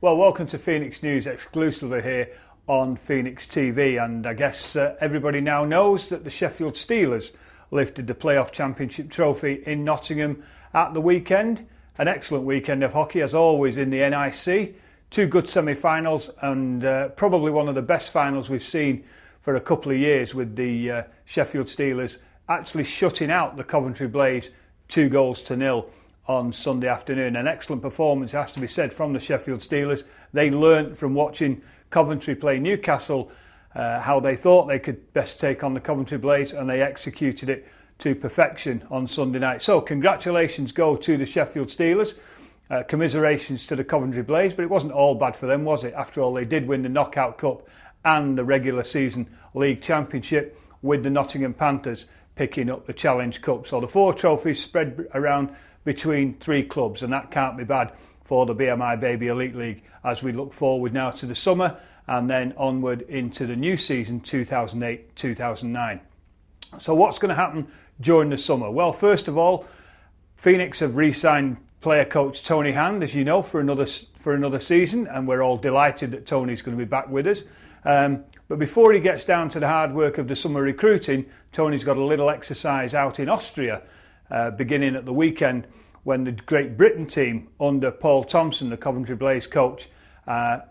Well, welcome to Phoenix News exclusively here on Phoenix TV, and I guess everybody now knows that the Sheffield Steelers lifted the playoff championship trophy in Nottingham at the weekend. An excellent weekend of hockey as always in the NIC. Two good semi-finals and probably one of the best finals we've seen for a couple of years, with the Sheffield Steelers actually shutting out the Coventry Blaze 2-0 on Sunday afternoon. An excellent performance, has to be said, from the Sheffield Steelers. They learnt from watching Coventry play Newcastle how they thought they could best take on the Coventry Blaze, and they executed it to perfection on Sunday night. So congratulations go to the Sheffield Steelers. Commiserations to the Coventry Blaze, but it wasn't all bad for them, was it? After all, they did win the Knockout Cup and the regular season league championship, with the Nottingham Panthers picking up the Challenge Cup. So the 4 trophies spread around between 3 clubs, and that can't be bad for the BMI Baby Elite League as we look forward now to the summer and then onward into the new season 2008-2009. So what's going to happen during the summer? Well, first of all, Phoenix have re-signed player coach Tony Hand, as you know, for another season, and we're all delighted that Tony's going to be back with us. But before he gets down to the hard work of the summer recruiting, Tony's got a little exercise out in Austria beginning at the weekend, when the Great Britain team under Paul Thompson, the Coventry Blaze coach,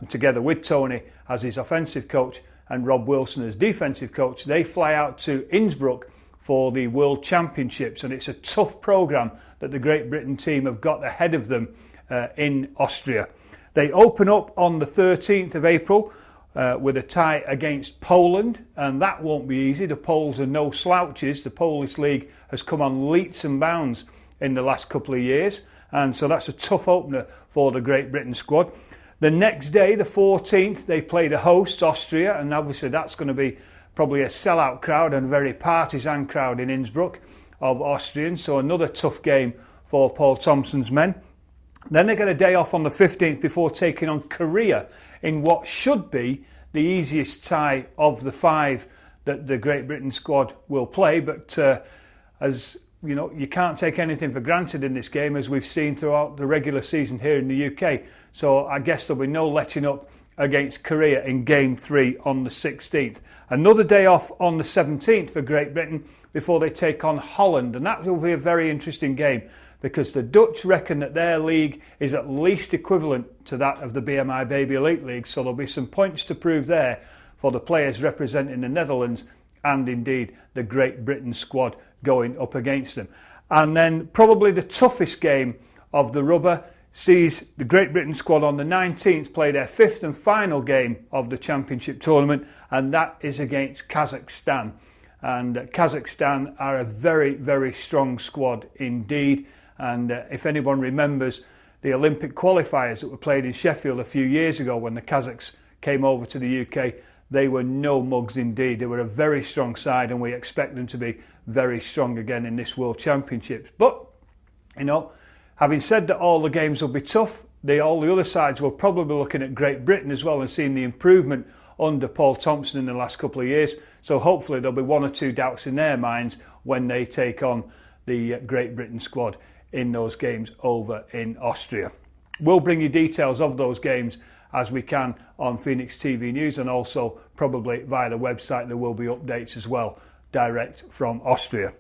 together with Tony as his offensive coach and Rob Wilson as defensive coach, they fly out to Innsbruck for the World Championships. And it's a tough programme that the Great Britain team have got ahead of them in Austria. They open up on the 13th of April with a tie against Poland, and that won't be easy. The Poles are no slouches. The Polish league has come on leaps and bounds in the last couple of years, and so that's a tough opener for the Great Britain squad. The next day, the 14th, they play the hosts, Austria, and obviously that's going to be probably a sellout crowd and a very partisan crowd in Innsbruck of Austrians, so another tough game for Paul Thompson's men. Then they get a day off on the 15th before taking on Korea in what should be the easiest tie of the 5 that the Great Britain squad will play, but as you know, you can't take anything for granted in this game, as we've seen throughout the regular season here in the UK. So I guess there'll be no letting up against Korea in Game 3 on the 16th. Another day off on the 17th for Great Britain before they take on Holland, and that will be a very interesting game, because the Dutch reckon that their league is at least equivalent to that of the BMI Baby Elite League, so there'll be some points to prove there for the players representing the Netherlands and indeed the Great Britain squad going up against them. And then probably the toughest game of the rubber sees the Great Britain squad on the 19th play their 5th and final game of the championship tournament, and that is against Kazakhstan. And Kazakhstan are a very, very strong squad indeed. And if anyone remembers the Olympic qualifiers that were played in Sheffield a few years ago when the Kazakhs came over to the UK, they were no mugs indeed. They were a very strong side, and we expect them to be very strong again in this World Championships. But, you know, having said that all the games will be tough, all the other sides will probably be looking at Great Britain as well and seeing the improvement under Paul Thompson in the last couple of years. So hopefully there'll be 1 or 2 doubts in their minds when they take on the Great Britain squad in those games over in Austria. We'll bring you details of those games as we can on Phoenix TV News, and also probably via the website there will be updates as well direct from Austria.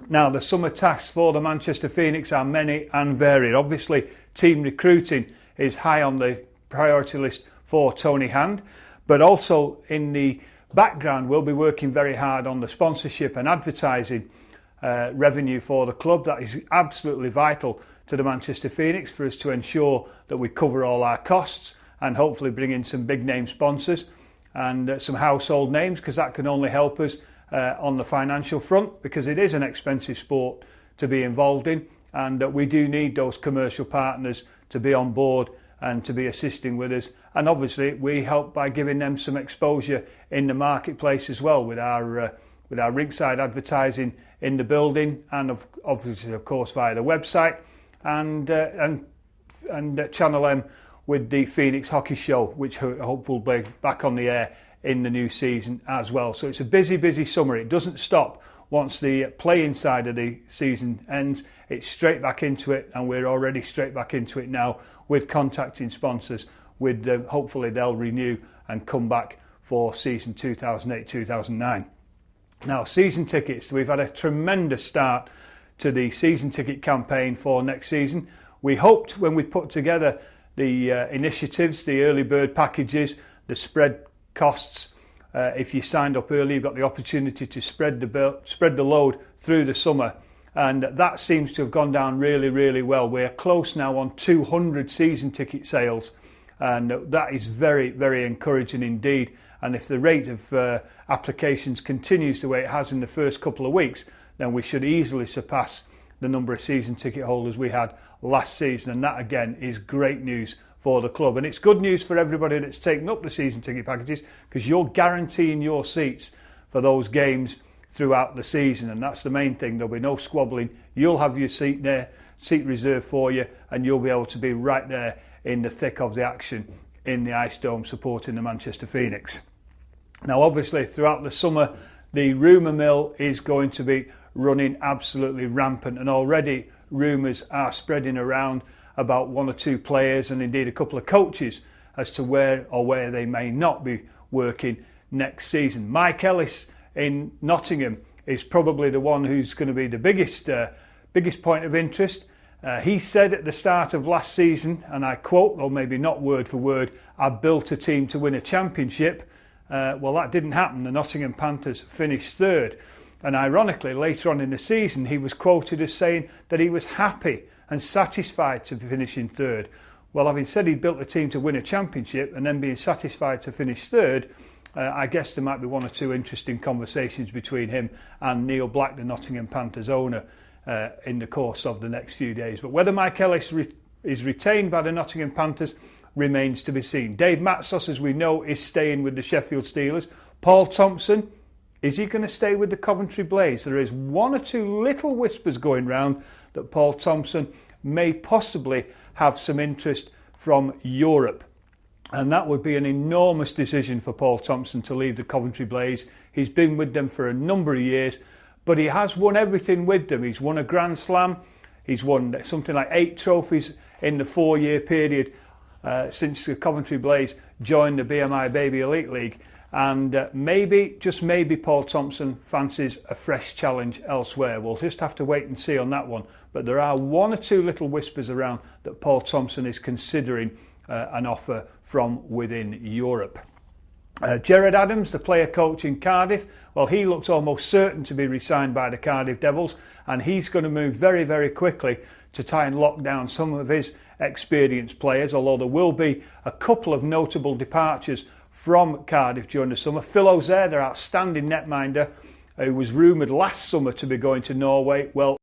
Now, the summer tasks for the Manchester Phoenix are many and varied. Obviously, team recruiting is high on the priority list for Tony Hand, but also in the background we'll be working very hard on the sponsorship and advertising revenue for the club. That is absolutely vital to the Manchester Phoenix for us to ensure that we cover all our costs and hopefully bring in some big name sponsors and some household names, because that can only help us on the financial front, because it is an expensive sport to be involved in, and we do need those commercial partners to be on board and to be assisting with us. And obviously we help by giving them some exposure in the marketplace as well, with our ringside advertising in the building, and obviously of course via the website and Channel M with the Phoenix Hockey Show, which I hope will be back on the air in the new season as well. So it's a busy summer. It doesn't stop once the play-in side of the season ends. It's straight back into it, and we're already straight back into it now with contacting sponsors with hopefully they'll renew and come back for season 2008-2009. Now, season tickets, we've had a tremendous start to the season ticket campaign for next season. We hoped when we put together the initiatives, the early bird packages, the spread costs, if you signed up early, you've got the opportunity to spread the load through the summer, and that seems to have gone down really, really well. We're close now on 200 season ticket sales, and that is very, very encouraging indeed. And if the rate of applications continues the way it has in the first couple of weeks, then we should easily surpass the number of season ticket holders we had last season, and that again is great news for the club. And it's good news for everybody that's taken up the season ticket packages, because you're guaranteeing your seats for those games throughout the season, and that's the main thing. There'll be no squabbling. You'll have your seat there, seat reserved for you, and you'll be able to be right there in the thick of the action in the Ice Dome supporting the Manchester Phoenix. Now, obviously, throughout the summer, the rumour mill is going to be running absolutely rampant, and already rumours are spreading around about one or two players and indeed a couple of coaches as to where they may not be working next season. Mike Ellis in Nottingham is probably the one who's going to be the biggest point of interest. He said at the start of last season, and I quote, or maybe not word for word, "I built a team to win a championship." Well, that didn't happen. The Nottingham Panthers finished third. And ironically, later on in the season, he was quoted as saying that he was happy and satisfied to finish in third. Well, having said he built a team to win a championship and then being satisfied to finish third, I guess there might be one or two interesting conversations between him and Neil Black, the Nottingham Panthers owner, in the course of the next few days. But whether Mike Ellis is retained by the Nottingham Panthers remains to be seen. Dave Matsos, as we know, is staying with the Sheffield Steelers. Paul Thompson, is he going to stay with the Coventry Blaze? There is one or two little whispers going round that Paul Thompson may possibly have some interest from Europe. And that would be an enormous decision for Paul Thompson to leave the Coventry Blaze. He's been with them for a number of years, but he has won everything with them. He's won a Grand Slam. He's won something like 8 trophies in the 4-year period since the Coventry Blaze joined the BMI Baby Elite League. And maybe, just maybe, Paul Thompson fancies a fresh challenge elsewhere. We'll just have to wait and see on that one. But there are one or two little whispers around that Paul Thompson is considering an offer from within Europe. Gerard Adams, the player coach in Cardiff, well, he looks almost certain to be re-signed by the Cardiff Devils, and he's going to move very, very quickly to try and lock down some of his experienced players, although there will be a couple of notable departures from Cardiff during the summer. Phil Ozair, their outstanding netminder, who was rumoured last summer to be going to Norway, well,